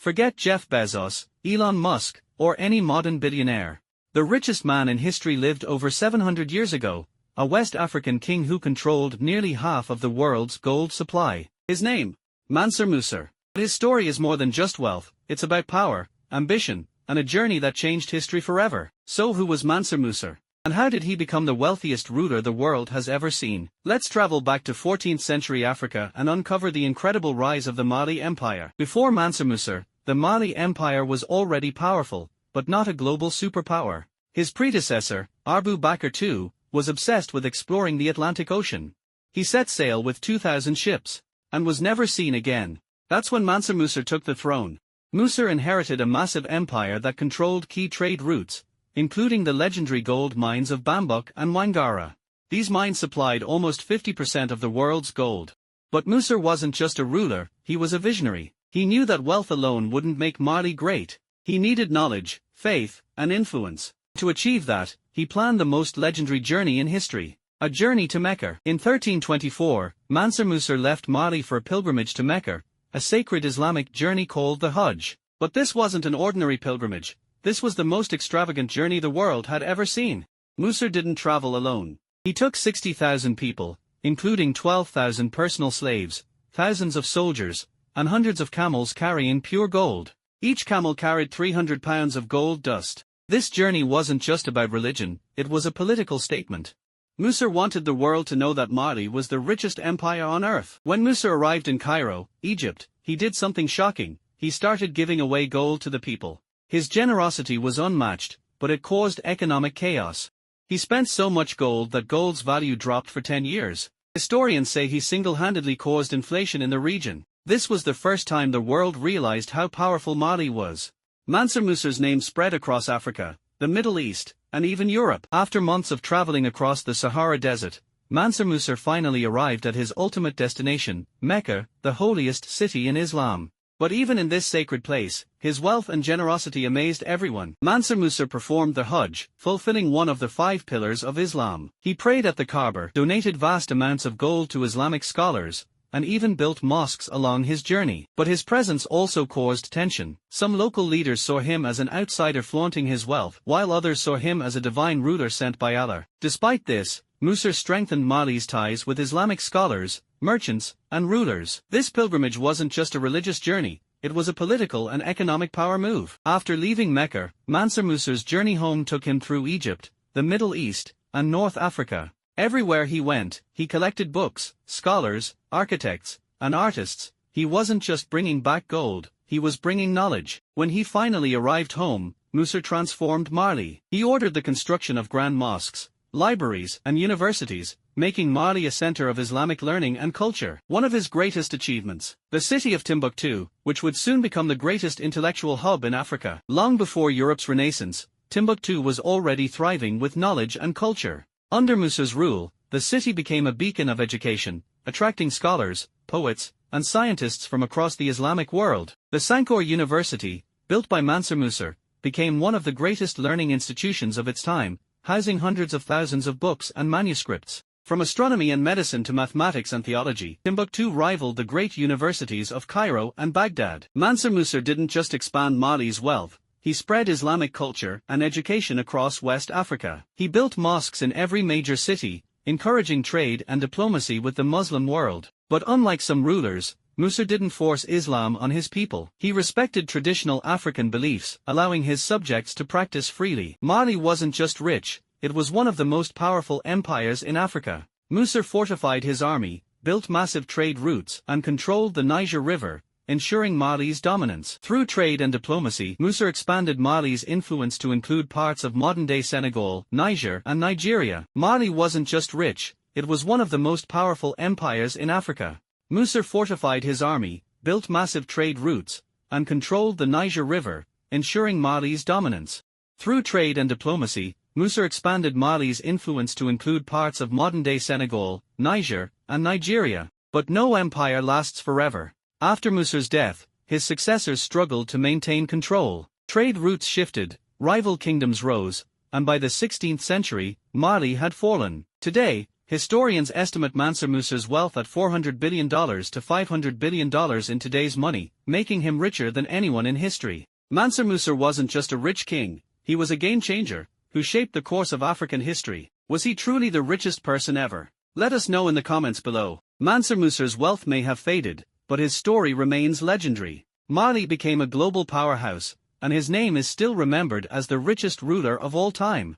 Forget Jeff Bezos, Elon Musk, or any modern billionaire. The richest man in history lived over 700 years ago, a West African king who controlled nearly half of the world's gold supply. His name? Mansa Musa. But his story is more than just wealth, it's about power, ambition, and a journey that changed history forever. So who was Mansa Musa? And how did he become the wealthiest ruler the world has ever seen? Let's travel back to 14th century Africa and uncover the incredible rise of the Mali Empire. Before Mansa Musa, the Mali Empire was already powerful, but not a global superpower. His predecessor, Abu Bakr II, was obsessed with exploring the Atlantic Ocean. He set sail with 2,000 ships, and was never seen again. That's when Mansa Musa took the throne. Musa inherited a massive empire that controlled key trade routes, including the legendary gold mines of Bambuk and Wangara. These mines supplied almost 50% of the world's gold. But Musa wasn't just a ruler, he was a visionary. He knew that wealth alone wouldn't make Mali great. He needed knowledge, faith, and influence. To achieve that, he planned the most legendary journey in history, a journey to Mecca. In 1324, Mansa Musa left Mali for a pilgrimage to Mecca, a sacred Islamic journey called the Hajj. But this wasn't an ordinary pilgrimage. This was the most extravagant journey the world had ever seen. Musa didn't travel alone. He took 60,000 people, including 12,000 personal slaves, thousands of soldiers, and hundreds of camels carrying pure gold. Each camel carried 300 pounds of gold dust. This journey wasn't just about religion, it was a political statement. Musa wanted the world to know that Mali was the richest empire on earth. When Musa arrived in Cairo, Egypt, he did something shocking. He started giving away gold to the people. His generosity was unmatched, but it caused economic chaos. He spent so much gold that gold's value dropped for 10 years. Historians say he single-handedly caused inflation in the region. This was the first time the world realized how powerful Mali was. Mansa Musa's name spread across Africa, the Middle East, and even Europe. After months of traveling across the Sahara Desert, Mansa Musa finally arrived at his ultimate destination, Mecca, the holiest city in Islam. But even in this sacred place, his wealth and generosity amazed everyone. Mansa Musa performed the Hajj, fulfilling one of the 5 pillars of Islam. He prayed at the Kaaba, donated vast amounts of gold to Islamic scholars, and even built mosques along his journey. But his presence also caused tension. Some local leaders saw him as an outsider flaunting his wealth, while others saw him as a divine ruler sent by Allah. Despite this, Musa strengthened Mali's ties with Islamic scholars, merchants, and rulers. This pilgrimage wasn't just a religious journey, it was a political and economic power move. After leaving Mecca, Mansa Musa's journey home took him through Egypt, the Middle East, and North Africa. Everywhere he went, he collected books, scholars, architects, and artists. He wasn't just bringing back gold, he was bringing knowledge. When he finally arrived home, Musa transformed Mali. He ordered the construction of grand mosques, libraries, and universities, making Mali a center of Islamic learning and culture. One of his greatest achievements, the city of Timbuktu, which would soon become the greatest intellectual hub in Africa. Long before Europe's Renaissance, Timbuktu was already thriving with knowledge and culture. Under Musa's rule, the city became a beacon of education, attracting scholars, poets, and scientists from across the Islamic world. The Sankore University, built by Mansa Musa, became one of the greatest learning institutions of its time, housing hundreds of thousands of books and manuscripts. From astronomy and medicine to mathematics and theology, Timbuktu rivaled the great universities of Cairo and Baghdad. Mansa Musa didn't just expand Mali's wealth, he spread Islamic culture and education across West Africa. He built mosques in every major city, encouraging trade and diplomacy with the Muslim world. But unlike some rulers, Musa didn't force Islam on his people. He respected traditional African beliefs, allowing his subjects to practice freely. Mali wasn't just rich, it was one of the most powerful empires in Africa. Musa fortified his army, built massive trade routes, and controlled the Niger River, ensuring Mali's dominance. Through trade and diplomacy, Musa expanded Mali's influence to include parts of modern-day Senegal, Niger, and Nigeria. Mali wasn't just rich, it was one of the most powerful empires in Africa. Musa fortified his army, built massive trade routes, and controlled the Niger River, ensuring Mali's dominance. Through trade and diplomacy, Musa expanded Mali's influence to include parts of modern-day Senegal, Niger, and Nigeria. But no empire lasts forever. After Musa's death, his successors struggled to maintain control. Trade routes shifted, rival kingdoms rose, and by the 16th century, Mali had fallen. Today, Historians estimate Mansa Musa's wealth at $400 billion to $500 billion in today's money, making him richer than anyone in history. Mansa Musa wasn't just a rich king, he was a game-changer, who shaped the course of African history. Was he truly the richest person ever? Let us know in the comments below. Mansa Musa's wealth may have faded, but his story remains legendary. Mali became a global powerhouse, and his name is still remembered as the richest ruler of all time.